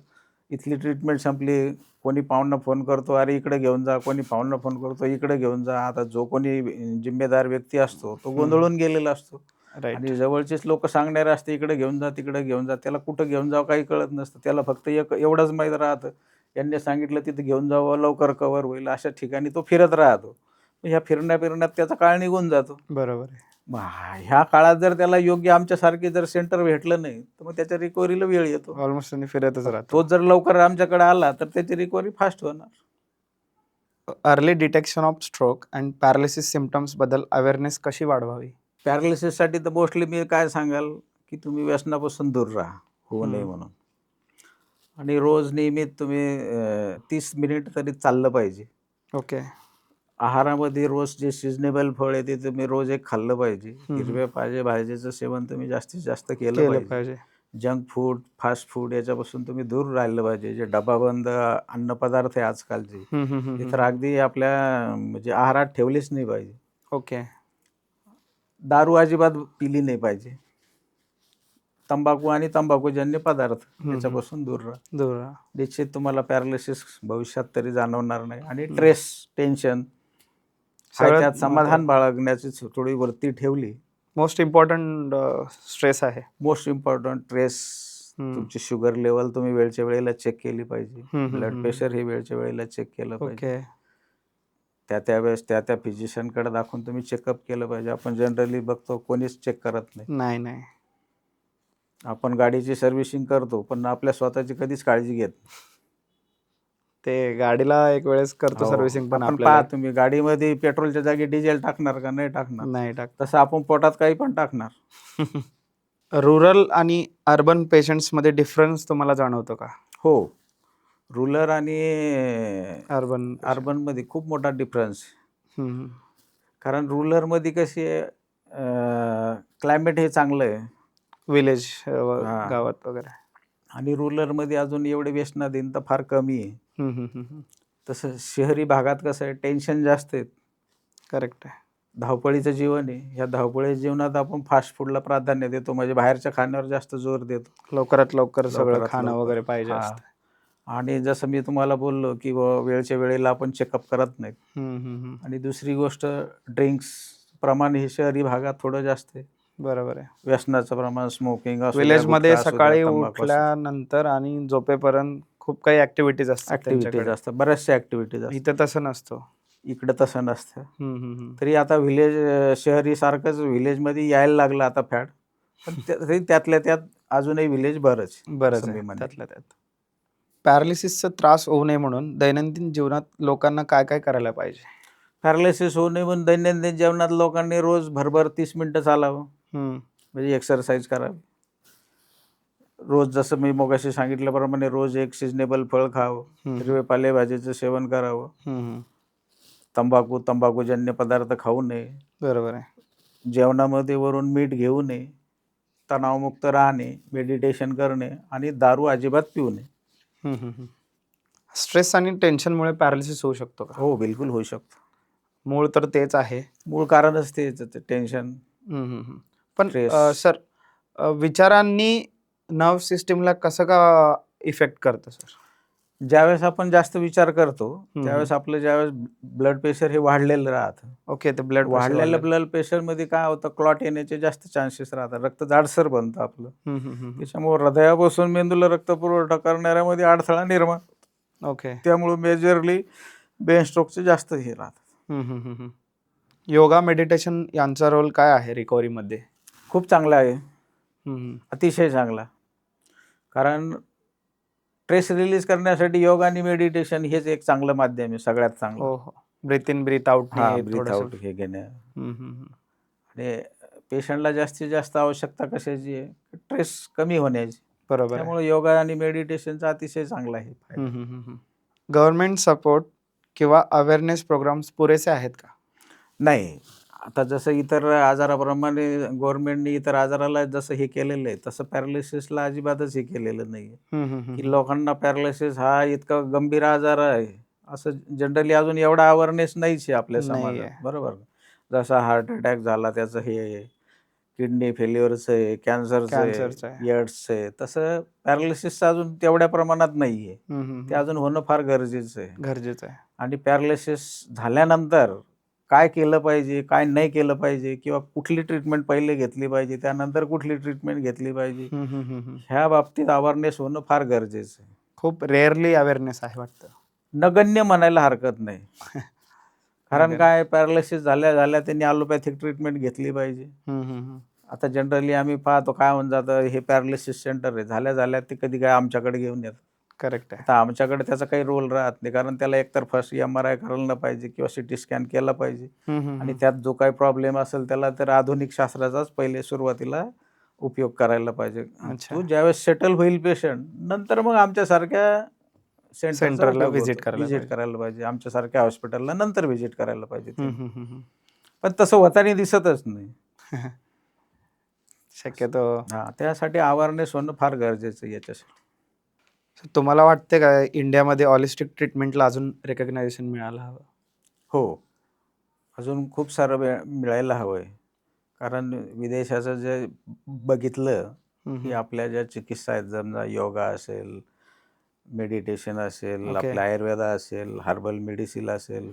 इथली ट्रीटमेंट संपली, कोणी पाहुणा फोन करतो, अरे इकडे घेऊन जा, कोणी पाहुणा फोन करतो इकडे घेऊन जा. आता जो कोणी जिम्मेदार व्यक्ती असतो तो गोंधळून गेलेला असतो. आणि जवळचेच लोक सांगणारे असते इकडे घेऊन जा तिकडे घेऊन जा, त्याला कुठं घेऊन जावं काही कळत नसतं. त्याला फक्त एवढंच माहीत राहतं, यांनी सांगितलं तिथे घेऊन जावं, लवकर कव्हर होईल, अशा ठिकाणी तो फिरत राहतो. ह्या फिरण्यात त्याचा काळ निघून जातो. बरोबर आहे. मग ह्या काळात जर त्याला योग्य आमच्यासारखे जर सेंटर भेटलं नाही तर मग त्याच्या रिकव्हरीला वेळ येतो. ऑलमोस्ट फिरतच राहतो. तो जर लवकर आमच्याकडे आला तर त्याची रिकव्हरी फास्ट होणार. Early detection of stroke and paralysis symptoms बद्दल अवेअरनेस कशी वाढवावी? पॅरालिसिससाठी तर मोस्टली मी काय सांगाल की तुम्ही व्यसनापासून दूर राहा, होऊ नये म्हणून. आणि रोज नियमित तुम्ही 30 मिनिट तरी चाललं पाहिजे. ओके. आहारामध्ये रोज जे सिजनेबल फळ आहे ते तुम्ही रोज एक खाल्लं पाहिजे. हिरव्या भाजीचं सेवन तुम्ही जास्तीत जास्त केलं पाहिजे. जंक फूड, फास्ट फूड याच्यापासून तुम्ही दूर राहिलं पाहिजे. जे डबाबंद अन्नपदार्थ आहे आजकालचे, ते तर अगदी आपल्या म्हणजे आहारात ठेवलेच नाही पाहिजे. ओके. दारू अजिबात पिली नाही पाहिजे. तंबाखू आणि तंबाखूजन्य पदार्थ याच्यापासून दूर राहा. निश्चित तुम्हाला पॅरालिसिस भविष्यात तरी जाणवणार नाही. आणि टेन्शन त्यात समाधान बाळगण्याची थोडी वृत्ती ठेवली. मोस्ट इम्पॉर्टंट स्ट्रेस आहे. Most important stress. तुमची शुगर लेवल तुम्ही वेळच्या वेळेला चेक केली पाहिजे. ब्लड प्रेशर हे वेळच्या वेळेला चेक केलं पाहिजे. त्यावेळेस त्या फिजिशियनकडे दाखवून तुम्ही चेकअप केलं पाहिजे. आपण जनरली बघतो कोणीच चेक करत नाही. आपण गाडीची सर्व्हिसिंग करतो पण आपल्या स्वतःची कधीच काळजी घेत. ते गाडीला एक वेळेस करतो सर्व्हिसिंग, पण आपण पहा तुम्ही गाडीमध्ये पेट्रोलच्या जागी डिझेल टाकणार का? नाही टाकणार. तसं आपण पोटात काही पण टाकणार. रुरल आणि अर्बन पेशंट्समध्ये डिफरन्स तुम्हाला जाणवतो का? हो, रुरल आणि अर्बन अर्बनमध्ये खूप मोठा डिफरन्स. कारण रुरलमध्ये कशी आहे, क्लायमेट हे चांगलं आहे विलेज हां. गावात वगैरे. आणि रुरलमध्ये अजून एवढे व्यसनाधीनता फार कमी आहे. हम्म. तसं शहरी भागात कसं आहे, टेन्शन जास्त आहे, करेक्ट आहे. धावपळीचं जीवन आहे. ह्या धावपळीच्या जीवनात आपण फास्ट फूडला प्राधान्य देतो, म्हणजे बाहेरच्या खाण्यावर जास्त जोर देतो. लवकरात लवकर सगळं लवकरात खाणं लवकर. वगैरे पाहिजे हां. असतं. आणि जसं मी तुम्हाला बोललो की वेळच्या वेळेला आपण चेकअप करत नाहीत. आणि दुसरी गोष्ट, ड्रिंक्स प्रमाण हे शहरी भागात थोडं जास्त आहे. बरोबर आहे. व्यसनाचं प्रमाण, स्मोकिंग असू द्या, विलेज मध्ये गुटखा असू द्या, सकाळी तंबाखू असू द्या. उठल्यानंतर आणि झोपेपर्यंत खूप काही ऍक्टिव्हिटीज असतात ऍक्टिव्हिटीज त्यांच्याकडे. असतात, बऱ्याचशा ऍक्टिव्हिटीज असतात. इथं तसं नसतं. इकडं तसं नसतं. हम्म. तरी आता शहरी सारखंच विलेजमध्ये यायला लागलं आता फॅड. पण तरी त्यातल्या त्यात अजूनही विलेज बरंच असं मी आहे म्हणेन. त्यातल्या त्यात. पॅरालिसिसचा त्रास होऊ नये म्हणून दैनंदिन जीवनात लोकांना काय काय करायला पाहिजे? पॅरालिसिस होऊ नये म्हणून दैनंदिन जीवनात लोकांनी रोज भरभर 30 मिनिटं चालावं, म्हणजे एक्सरसाइज करावी. रोज जसं मी मगाशी सांगितल्याप्रमाणे रोज एक सिजनेबल फळ खावं, हिरवे पालेभाजीचं सेवन करावं, तंबाखूजन्य पदार्थ खाऊ नये, बरोबर आहे. जेवणामध्ये वरून मीठ घेऊ नये, तणावमुक्त राहणे, मेडिटेशन करणे आणि दारू अजिबात पिऊ नये. स्ट्रेस आणि टेन्शनमुळे पॅरालिसिस होऊ शकतो का? हो, बिलकुल होऊ शकतो. मूळ तर तेच आहे. मूळ कारणच तेच, टेन्शन. पण Stress. सर, विचारांनी नर्व सिस्टीमला कसं का इफेक्ट करतं सर? ज्यावेळेस आपण जास्त विचार करतो त्यावेळेस आपलं ज्यावेळेस ब्लड प्रेशर हे वाढलेलं राहतं. ओके, ते ब्लड वाढलेलं ब्लड प्रेशरमध्ये काय होतं, क्लॉट येण्याचे जास्त चान्सेस राहतात, रक्त जाडसर बनतं आपलं. त्याच्यामुळे हृदयापासून मेंदूला रक्तपुरवठा करणाऱ्यामध्ये अडथळा निर्माण. ओके. त्यामुळे मेजरली ब्रेन स्ट्रोकचे जास्त हे राहतात. योगा, मेडिटेशन यांचा रोल काय आहे रिकव्हरीमध्ये? खूप चांगला आहे, अतिशय चांगला. कारण स्ट्रेस रिलीज करण्यासाठी योगा आणि मेडिटेशन हेच एक चांगलं माध्यम आहे, सगळ्यात चांगलं. हो. Breathe in breathe out. Breathe out हे घेणं. आणि पेशंटला जास्तीत जास्त आवश्यकता कशाची आहे, स्ट्रेस कमी होण्याची. बरोबर. त्यामुळे योगा आणि मेडिटेशनचा अतिशय चांगला आहे. गव्हर्नमेंट सपोर्ट किंवा अवेअरनेस प्रोग्राम्स पुरेसे आहेत का? नाही. आता जसं इतर आजाराप्रमाणे गव्हर्नमेंटने इतर आजाराला जसं हे केलेलं आहे, तसं पॅरालिसिसला अजिबातच हे केलेलं नाही. की लोकांना पॅरालिसिस हा इतका गंभीर आजार आहे असं जनरली अजून एवढा अवेअरनेस नाहीच आहे आपल्या समाजात. बरोबर. जसा हार्ट अटॅक झाला त्याचं हे, किडनी फेल्युअरचं आहे, कॅन्सरचं आहे, एड्सचं आहे, तसं पॅरालिसिसचं अजून तेवढ्या प्रमाणात नाही आहे. ते अजून होणं फार गरजेचं आहे. आणि पॅरालिसिस झाल्यानंतर काय केलं पाहिजे, काय नाही केलं पाहिजे, किंवा कुठली ट्रीटमेंट पहिले घेतली पाहिजे, त्यानंतर कुठली ट्रीटमेंट घेतली पाहिजे, ह्या बाबतीत अवेअरनेस होणं फार गरजेचं आहे. खूप रेअरली अवेअरनेस आहे वाटतं. नगण्य म्हणायला हरकत नाही. कारण काय, पॅरालिसिस झाल्या त्यांनी ॲलोपॅथिक ट्रीटमेंट घेतली पाहिजे. आता जनरली आम्ही पाहतो काय होऊन जातं, हे पॅरालिसिस सेंटर आहे, झाल्या ते कधी काय आमच्याकडे घेऊन येतात. करेक्ट आहे. आता आमच्याकडे त्याचा काही रोल राहत नाही, कारण त्याला एकतर फर्स्ट MRI करायला पाहिजे किंवा CT स्कॅन केला पाहिजे. आणि त्यात जो काही प्रॉब्लेम असेल त्याला तर आधुनिक शास्त्राचाच पहिले सुरुवातीला उपयोग करायला पाहिजे. तो ज्यावेळेस सेटल होईल पेशंट, नंतर मग आमच्यासारख्या सेंटरला व्हिजिट करायला पाहिजे, आमच्यासारख्या हॉस्पिटलला नंतर व्हिजिट करायला पाहिजे. पण तसं होताना दिसतच नाही शक्यतो. त्यासाठी अवेअरनेस होणं फार गरजेचं आहे याच्यासाठी. तुम्हाला वाटते का इंडियामध्ये हॉलिस्टिक ट्रीटमेंटला अजून रेकग्नायझेशन मिळायला हवं? हो, अजून खूप सारं मिळायला हवं आहे. कारण विदेशाचं जे बघितलं की आपल्या ज्या चिकित्सा आहेत, समजा योगा असेल, मेडिटेशन असेल, आपला आयुर्वेद असेल, हर्बल मेडिसिन असेल,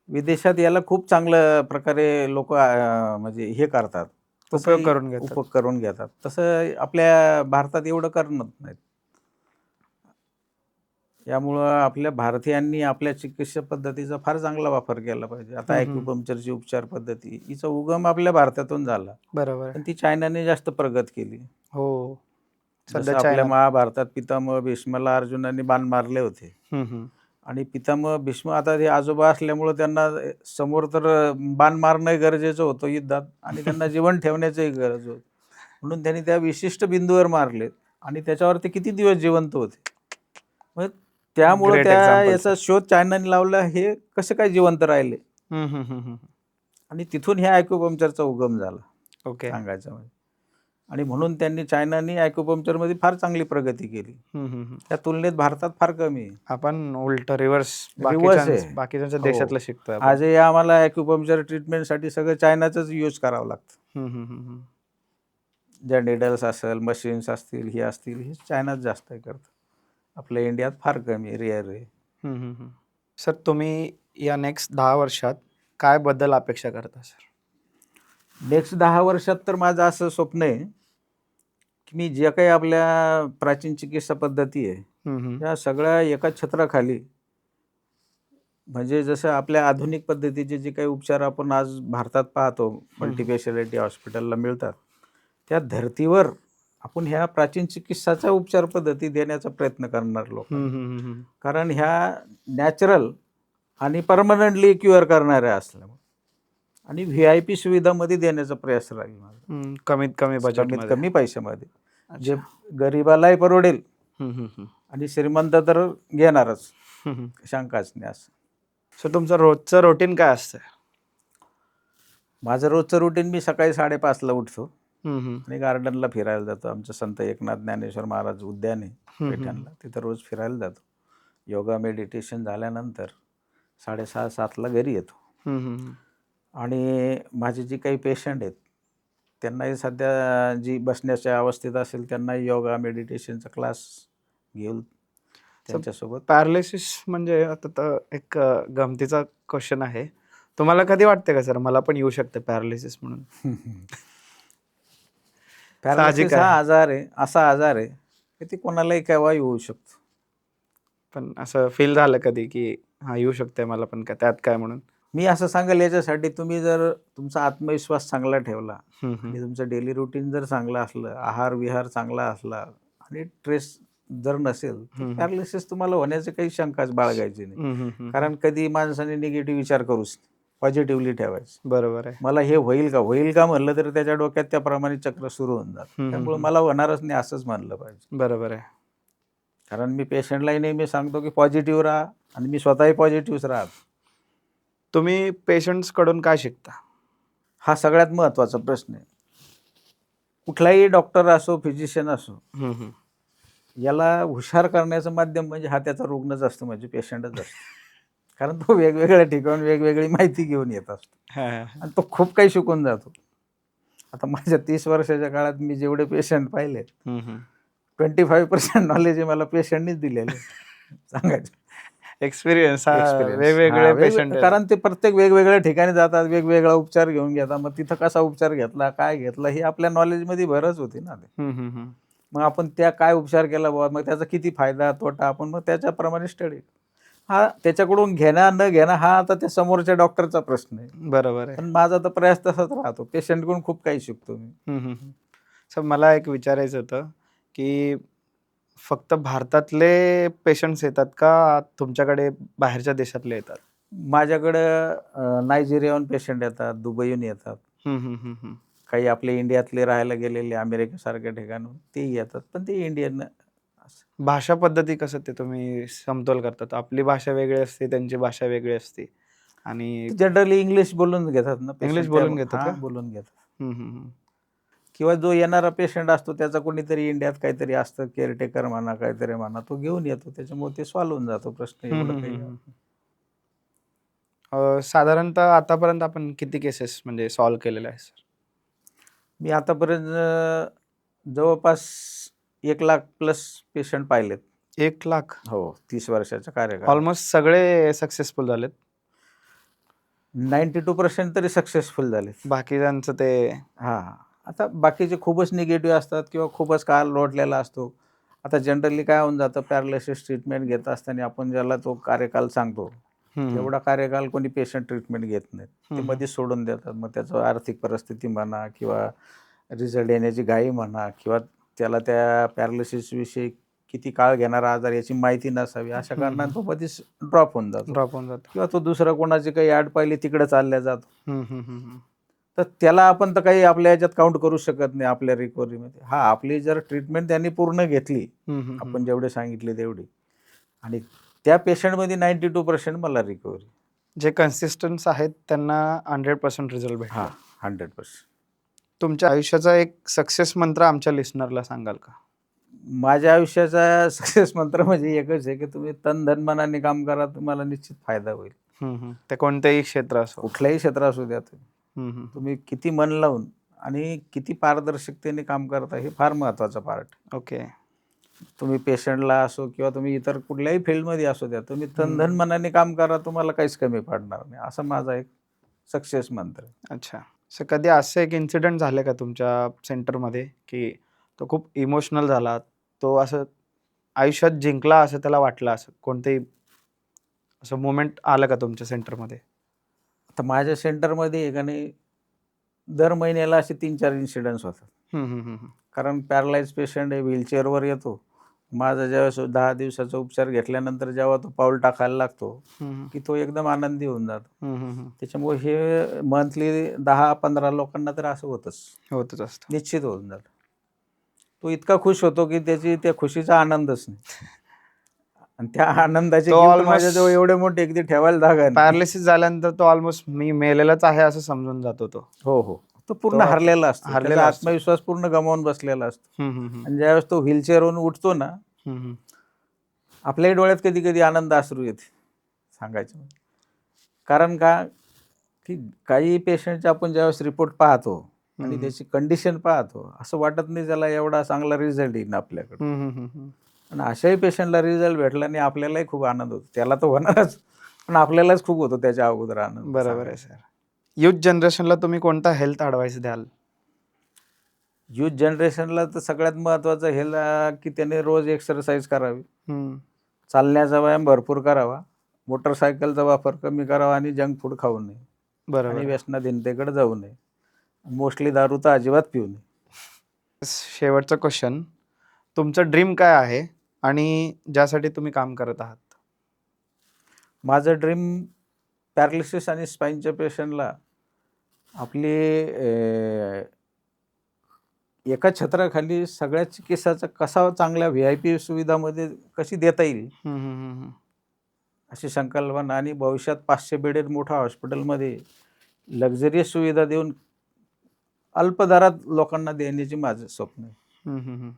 विदेशात याला खूप चांगल्या प्रकारे लोक म्हणजे हे करतात, उपयोग करून घेतात. तसं आपल्या भारतात एवढं करत नाहीत. यामुळं आपल्या भारतीयांनी आपल्या चिकित्सा पद्धतीचा फार चांगला वापर केला पाहिजे. आता ॲक्युपंक्चरची उपचार पद्धती, हिचा उगम आपल्या भारतातून झाला. बरोबर. पण ती चायनाने जास्त प्रगत केली. हो. सध्या आपल्या महाभारतात पितामह भीष्माला अर्जुनाने बाण मारले होते. आणि पितामह भीष्म आता ते आजोबा असल्यामुळं त्यांना समोर तर बाण मारणं गरजेचं होतं युद्धात, आणि त्यांना जीवन ठेवण्याचंही गरज होतं. म्हणून त्यांनी त्या विशिष्ट बिंदूवर मारले आणि त्याच्यावर ते किती दिवस जिवंत होते. मग त्यामुळे Great त्या example, याचा शोध चायनाने लावला, हे कसे काय जिवंत राहिले. आणि तिथून ह्या ॲक्युपंक्चरचा उगम झाला ओके. सांगायचं म्हणजे. आणि म्हणून त्यांनी चायनाने ॲक्युपंक्चरमध्ये फार चांगली प्रगती केली. त्या तुलनेत भारतात फार कमी आहे. आपण उलट रिव्हर्स आहे. बाकीच्या हो. देशातलं शिकतोय आपण. आजही आम्हाला ॲक्युपंक्चर ट्रीटमेंटसाठी सगळं चायनाचंच यूज करावं लागतं. ज्या निडल्स असेल, मशीन्स असतील, हे असतील, हे चायनात जास्त करतं. आपल्या इंडियात फार कमी, रेअर आहे. सर, तुम्ही या नेक्स्ट 10 वर्षात काय बदल अपेक्षा करता सर? नेक्स्ट 10 वर्षात तर माझं असं स्वप्न आहे की मी जे काही आपल्या प्राचीन चिकित्सा पद्धती आहे या सगळ्या एका छत्राखाली, म्हणजे जसं आपल्या आधुनिक पद्धतीचे जे काही उपचार आपण आज भारतात पाहतो, मल्टीस्पेशालिटी हॉस्पिटलला मिळतात, त्या धर्तीवर आपण ह्या प्राचीन चिकित्साच्या उपचार पद्धती देण्याचा प्रयत्न करणार लोक. कारण ह्या नॅचरल आणि परमनंटली क्युअर करणाऱ्या असल्यामुळे आणि VIP सुविधामध्ये देण्याचा प्रयास राहील माझा. कमीत कमी बजेट, कमीत कमी पैशामध्ये, जे गरीबालाही परवडेल आणि श्रीमंत तर घेणारच, शंकाच नाही. असं सर, तुमचं रोजचं रुटीन काय असतं? माझं रोजचं रुटीन, मी सकाळी 5:30ला उठतो आणि गार्डनला फिरायला जातो. आमचं संत एकनाथ ज्ञानेश्वर महाराज उद्यान आहे पैठणला, तिथं रोज फिरायला जातो. योगा मेडिटेशन झाल्यानंतर 6:30-7ला घरी येतो. आणि माझे जी काही पेशंट आहेत त्यांनाही सध्या जी बसण्याच्या अवस्थेत असेल त्यांनाही योगा मेडिटेशनचा क्लास घेऊन त्यांच्यासोबत. पॅरालिसिस म्हणजे आता तर एक गमतीचा क्वेश्चन आहे, तुम्हाला कधी वाटते का सर मला पण येऊ शकते पॅरालिसिस म्हणून? पॅरालिसिस हा आजार आहे, असा आजार आहे की ते कोणालाही केव्हाही होऊ शकतो. पण असं फील झालं कधी की हा येऊ शकते मला पण, का त्यात काय म्हणून? मी असं सांगेल, याच्यासाठी तुम्ही जर तुमचा आत्मविश्वास चांगला ठेवला आणि तुमचं डेली रुटीन जर चांगलं असलं, आहार विहार चांगला असला आणि स्ट्रेस जर नसेल, तर पॅरालिसिस तुम्हाला होण्याची काही शंकाच बाळगायची नाही. कारण कधी माणसाने निगेटिव्ह विचार करूच, पॉझिटिव्हली ठेवायचं. बरोबर आहे. मला हे होईल का म्हणलं तर त्याच्या डोक्यात त्याप्रमाणे चक्र सुरू होऊन जातं. त्यामुळे मला होणारच नाही असंच म्हणलं पाहिजे. बरोबर आहे. कारण मी पेशंटलाही नेहमी सांगतो की पॉझिटिव्ह राहा आणि मी स्वतःही पॉझिटिव्हच राहतो. तुम्ही पेशंट्सकडून काय शिकता? हा सगळ्यात महत्त्वाचा प्रश्न आहे. कुठलाही डॉक्टर असो, फिजिशियन असो, याला हुशार करण्याचं माध्यम म्हणजे हा त्याचा रुग्णच असतो, म्हणजे पेशंटच असतो. कारण तो वेगवेगळ्या ठिकाणी वेगवेगळी माहिती घेऊन येत असतो आणि तो खूप काही शिकून जातो. आता माझ्या 30 वर्षाच्या काळात मी जेवढे पेशंट पाहिले, 25% नॉलेज हे मला पेशंटनीच दिलेले सांगायचं. एक्सपिरियन्स वेगवेगळे पेशंट, कारण ते प्रत्येक वेगवेगळ्या ठिकाणी जातात, वेगवेगळा उपचार घेऊन घेतात. मग तिथं कसा उपचार घेतला, काय घेतला, हे आपल्या नॉलेजमध्ये भरच होती ना ते. मग आपण त्या काय उपचार केला बाबा, मग त्याचा किती फायदा तोटा, आपण मग त्याच्याप्रमाणे स्टडी. हा त्याच्याकडून घेणं न घेणं हा आता त्या समोरच्या डॉक्टरचा प्रश्न आहे. बरोबर आहे. पण माझा तर प्रयास तसाच राहतो, पेशंटकडून खूप काही शिकतो मी. सर, मला एक विचारायचं होतं की फक्त भारतातले पेशंट्स येतात का तुमच्याकडे बाहेरच्या देशातले येतात? माझ्याकडं नायजेरियाहून पेशंट येतात, दुबईहून येतात, काही आपले इंडियातले राहायला गेलेले अमेरिकेसारख्या ठिकाणून तेही येतात, पण ते इंडियन. भाषा पद्धती कसं ते तुम्ही समतोल करतात? आपली भाषा वेगळी असते, त्यांची भाषा वेगळी असते आणि जनरली इंग्लिश बोलून घेतात ना, इंग्लिश बोलून घेतात का? बोलून घेतात. किंवा जो येणारा पेशंट असतो त्याचा कोणीतरी इंडियात काहीतरी असतं, केअरटेकर म्हणा, काहीतरी म्हणा, तो घेऊन येतो, त्याच्यामुळे ते सॉल्व्ह होऊन जातो प्रश्न. एवढं काही. साधारणतः आतापर्यंत आपण किती केसेस म्हणजे सॉल्व्ह केलेले आहे सर? मी आतापर्यंत जवळपास 1,00,000+ पेशंट पाहिलेत. 1,00,000? हो, 30 वर्षाच्या कार्यकाळ. ऑलमोस्ट सगळे सक्सेसफुल झालेत? 92% तरी सक्सेसफुल झालेत. बाकीच्यांचं ते आता बाकीचे खूपच निगेटिव्ह असतात किंवा खूपच काळ लोटलेला असतो. आता जनरली काय होऊन जातं, पॅरालिसिस ट्रीटमेंट घेत असताना आपण ज्याला तो कार्यकाल सांगतो एवढा कार्यकाल कोणी पेशंट ट्रीटमेंट घेत नाहीत, ते मध्ये सोडून देतात. मग त्याचं आर्थिक परिस्थिती म्हणा किंवा रिझल्ट येण्याची घाई म्हणा किंवा त्याला त्या पॅरालिसिसविषयी किती काळ घेणारा आजार याची माहिती नसावी, अशा कारणाने तो मध्येच ड्रॉप होऊन जातो किंवा तो दुसरा कोणाची काही ॲड पाहिली तिकडे चालल्या जातो. तर त्याला आपण तर काही आपल्या ह्याच्यात काउंट करू शकत नाही आपल्या रिकव्हरीमध्ये. आपली जर ट्रीटमेंट त्यांनी पूर्ण घेतली, आपण जेवढे सांगितले तेवढी, आणि त्या पेशंटमध्ये 92% मला रिकव्हरी. जे कन्सिस्टन्स आहेत त्यांना 100% रिझल्ट भेटला. हां, 100%. तुमच्या आयुष्याचा एक सक्सेस मंत्र आमच्या लिस्नरला सांगाल का? माझ्या आयुष्याचा सक्सेस मंत्र म्हणजे एकच आहे, की तुम्ही तन धन मनाने काम करा, तुम्हाला निश्चित फायदा होईल. ते कोणतेही क्षेत्र असो. कुठल्याही क्षेत्र असू द्या तुम्ही. तुम्ही किती मन लावून आणि किती पारदर्शकतेने काम करता हे फार महत्त्वाचा पार्ट. ओके. तुम्ही पेशंटला असो किंवा तुम्ही इतर कुठल्याही फील्डमध्ये असू द्या, तुम्ही तन धन मनाने काम करा, तुम्हाला काहीच कमी पडणार नाही. असा माझा एक सक्सेस मंत्र आहे. अच्छा. सर कधी असं एक इन्सिडेंट झालं का तुमच्या सेंटरमध्ये, की तो खूप इमोशनल झाला, तो असं आयुष्यात जिंकला असं त्याला वाटलं, असं कोणतेही असं मोमेंट आलं का तुमच्या सेंटरमध्ये? आता माझ्या सेंटरमध्ये आहे का नाही, दर महिन्याला असे 3-4 इन्सिडेंट्स होतात. कारण पॅरालाइज पेशंट आहे, व्हीलचेअरवर येतो. माझा ज्यावेळेस 10 दिवसाचा उपचार घेतल्यानंतर जेव्हा तो पाऊल टाकायला लागतो, की तो एकदम आनंदी होऊन जातो. त्याच्यामुळे हे मंथली 10-15 लोकांना तर असं होतच असतं. निश्चित होऊन जातं. तो इतका खुश होतो की त्याची त्या खुशीचा आनंदच नाही. आणि त्या आनंदाचे तो gift almost माझ्याजवळ एवढे मोठे की ते ठेवायला जागा नाही. पॅरालिसिस झाल्यानंतर तो ऑलमोस्ट मी मेलेलाच आहे असं समजून जातो तो. हो. तो पूर्ण हरलेला असतो. हरलेला त्याचा असतो. आत्मविश्वास पूर्ण गमावून बसलेला असतो. हम्म. आणि ज्यावेळेस तो व्हीलचेअरवरून उठतो ना, आपल्याही डोळ्यात कधी-कधी आनंद अश्रू येते सांगायचं म्हणजे. कारण का, की काही पेशंटचे आपण ज्यावेळेस रिपोर्ट पाहतो आणि त्याची कंडिशन पाहतो, असं वाटत नाही त्याला एवढा चांगला रिझल्ट येईल आपल्याकडे. आणि अशाही पेशंटला रिझल्ट भेटला आणि आपल्यालाही खूप आनंद होतो. त्याला तर होणारच, पण आपल्यालाच खूप होतो त्याच्या अगोदर आनंद. बरोबर आहे सर. युथ जनरेशनला तुम्ही कोणता हेल्थ ॲडवाइस द्याल? युथ जनरेशनला तर सगळ्यात महत्त्वाचं हे की त्याने रोज एक्सरसाइज करावी. चालण्याचा व्यायाम भरपूर करावा. मोटरसायकलचा वापर कमी करावा आणि जंक फूड खाऊ नये. बरोबर. आणि व्यसनाधीनतेकडे जाऊ नये. मोस्टली दारू तर अजिबात पिऊ नये. शेवटचा क्वेश्चन, तुमचं ड्रीम काय आहे आणि ज्यासाठी तुम्ही काम करत आहात? माझं ड्रीम पॅरालिसिस आणि स्पाईनच्या पेशंटला आपली एका छत्राखाली सगळ्या चिकित्साचा कसा चांगल्या VIP सुविधामध्ये कशी देता येईल अशी संकल्पना, आणि भविष्यात 500 बेडेड मोठ्या हॉस्पिटलमध्ये लक्झरियस सुविधा देऊन अल्प दरात लोकांना देण्याचे माझं स्वप्न आहे.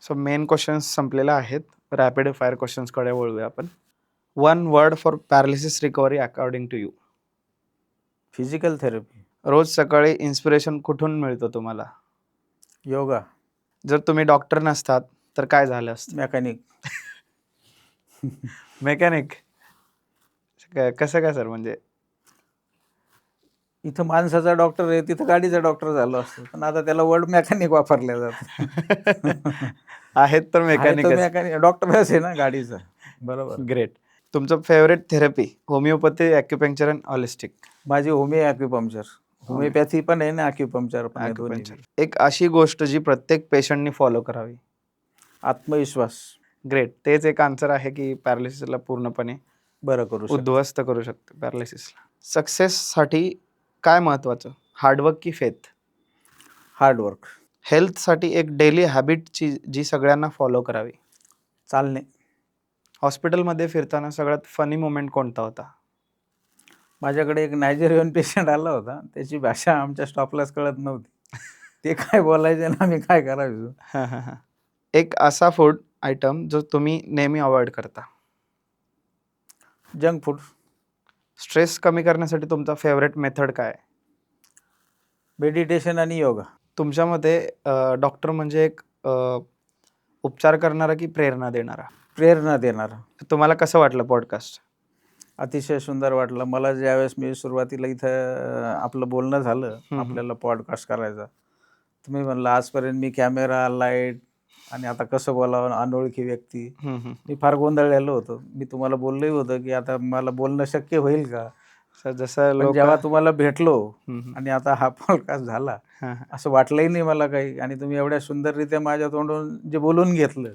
सो मेन क्वेश्चन्स संपलेले आहेत. रॅपिड फायर क्वेश्चन्सकडे वळूया आपण. 1 word for paralysis recovery according to you. Physical therapy. रोज सकाळी इन्स्पिरेशन कुठून मिळतं तुम्हाला? योगा. जर तुम्ही डॉक्टर नसतात तर काय झालं असतं? मेकॅनिक. मेकॅनिक? कसं काय सर? म्हणजे इथं माणसाचा डॉक्टर आहे, तिथं गाडीचा डॉक्टर झालो असतो, पण आता त्याला वर्ड मेकॅनिक वापरल्या जातं. आहेत तर मेकॅनिक डॉक्टरच आहे ना गाडीचा. बरोबर. ग्रेट. तुमचं फेवरेट थेरपी होमिओपॅथी, ॲक्युपंक्चर आणि हॉलिस्टिक? माझी ॲक्युपंक्चर. होमिओपॅथी पण आहे ना, ॲक्युपंक्चर पण आहे, दोन्ही. एक अशी गोष्ट जी प्रत्येक पेशंटनी फॉलो करावी? आत्मविश्वास. ग्रेट. तेच एक आन्सर आहे की पॅरालिसिसला पूर्णपणे बरं करू शकतो, उद्ध्वस्त करू शकतो पॅरालिसिसला. सक्सेससाठी काय महत्त्वाचं, हार्डवर्क की फेथ? हार्डवर्क. हेल्थसाठी एक डेली हॅबिटची जी सगळ्यांना फॉलो करावी? चालणे. हॉस्पिटलमध्ये फिरताना सगळ्यात फनी मोमेंट कोणता होता? माझ्याकडे एक नायजेरियन पेशंट आला होता. त्याची भाषा आमच्या स्टॉपलाच कळत नव्हती. ते काय बोलायचे ना आम्ही काय करायचो. एक असा फूड आयटम जो तुम्ही नेहमी अवॉइड करता? Junk food. स्ट्रेस कमी करण्यासाठी तुमचा फेवरेट मेथड काय आहे? मेडिटेशन आणि योगा. तुमच्या मते डॉक्टर म्हणजे एक उपचार करणारा की प्रेरणा देणारा? प्रेरणा देणारा. तुम्हाला कसं वाटलं पॉडकास्ट? अतिशय सुंदर वाटलं मला. ज्यावेळेस मी सुरुवातीला इथं आपलं बोलणं झालं, आपल्याला पॉडकास्ट करायचा, तुम्ही म्हणलं आजपर्यंत मी कॅमेरा, लाईट आणि आता कसं बोलावं अनोळखी व्यक्ती, मी फार गोंधळलेलो होतो. मी तुम्हाला बोललोही होतं की आता मला बोलणं शक्य होईल का. जसं जेव्हा तुम्हाला भेटलो आणि आता हा पॉडकास्ट झाला, असं वाटलंही नाही मला काही. आणि तुम्ही एवढ्या सुंदररित्या माझ्या तोंडून जे बोलून घेतलं,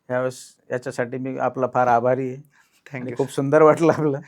यावेळेस याच्यासाठी मी आपला फार आभारी आहे. खूप सुंदर वाटलं आपलं.